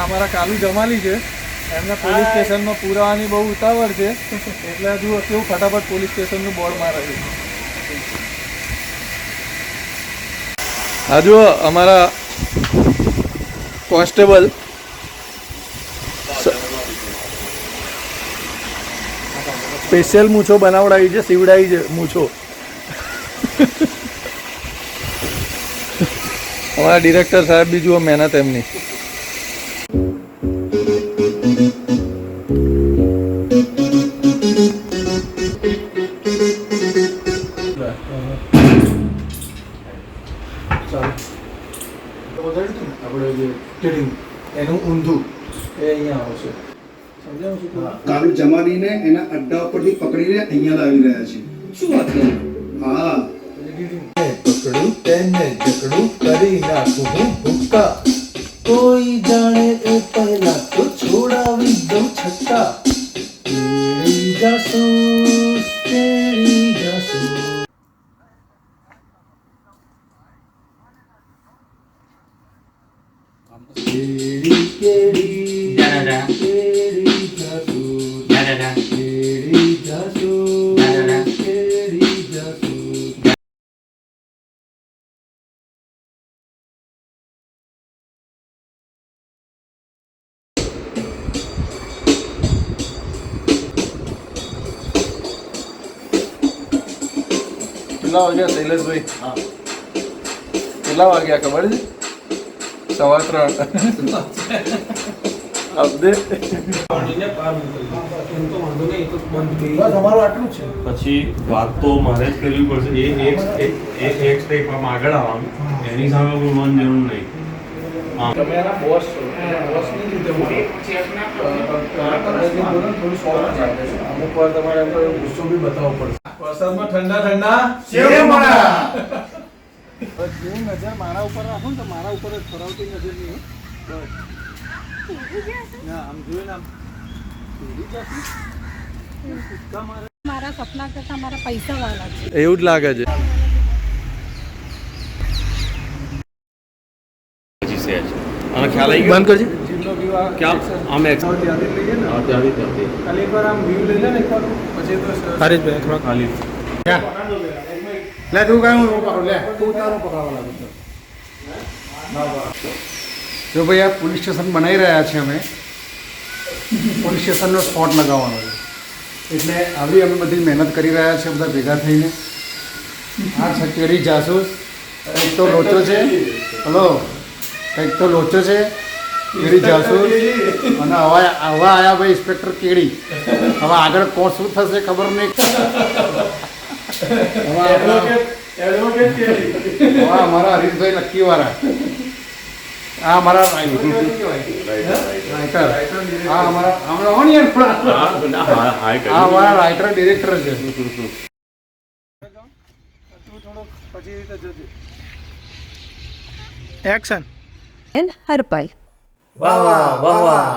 અમારા કાલુ જમાલી છે, એમને પોલીસ સ્ટેશનમાં પુરાવાની બહુ ઉતાવળ છે, એટલે હજુ કેવું ફટાફટ પોલીસ સ્ટેશનનું બોર્ડ મારે છે. આ જુઓ અમારા કોન્સ્ટેબલ સ્પેશિયલ મૂછો બનાવડાવી છે, સીવડાવી છે મૂછો. અમારા ડિરેક્ટર સાહેબ બી જુઓ મહેનત એમની. આપણે જે ટ્રેડિંગ એનું ઊંધું એ અહીંયા આવશે. સમજાવું છું? કાલુ જમાલીને એના અડ્ડા ઉપરથી પકડીને અહીંયા લાવી રહ્યા છે. શું વાત કરો? હા, પકડું તેને જકડું કરી નાખું હું ભૂક્કા. કોઈ જાણે એ પહેલા તો છોડાવી દઉં છક્કા. તેરી જાસૂસ તેરી જાસૂસ. તેરી કેડી તેરી જાસૂસ તેરી જાસૂસ તેરી જાસૂસ. કેટલા વાગ્યા શૈલેષભાઈ? કેટલા વાગ્યા ખબર છે? 3:15. પછી વાત તો મારે જ કરવી પડશે. એક સ્ટેપ આગળ આવવાનું, એની સામે કોઈ મન જરૂર નહીં. તમે એના બોસ છો, બોસની લીધે અમુક વાર તમારે એમ ગુસ્સો બી બતાવવો પડશે. વરસાદમાં ઠંડા ઠંડા જેવી નજર મારા ઉપર રાખો ને તો મારા ઉપર જ ફરાવતી નજર નહીં. ના આમ જોઈને આમ મારા સપના કરતા મારા પૈસા વાળા છે એવું જ લાગે છે. અને ખ્યાલ આવી બંધ કરજે. ક્યાં આમ ત્યાંથી લઈએ ને ખાલી એકવાર આમ વ્યૂ લઈ લે ને એકવાર પછી તો હરીશભાઈ થોડા ખાલી લે તું કઈ હું પકડું, લે તું તારું પકડવા લાગુ છું. જો ભાઈ આ પોલીસ સ્ટેશન બનાવી રહ્યા છે, અમે પોલીસ સ્ટેશનનો સ્પોટ લગાવવાનો છે, એટલે આવી અમે બધી મહેનત કરી રહ્યા છીએ બધા ભેગા થઈને. આ છે કેડી જાસૂસ, કંઈક તો લોચો છે. હલો, કંઈક તો લોચો છે કેડી જાસૂસ. અને હવા આવ્યા ભાઈ ઇન્સ્પેક્ટર કેડી. હવે આગળ કોણ શું થશે ખબર નહીં. અમારા હરીશભાઈ નક્કી વાળા, આ અમારા રાઇટર, આ અમારા અમારા રાઇટર ડિરેક્ટર છે. એક્શન. હરપાઈ. વાહ વાહ વાહ વાહ.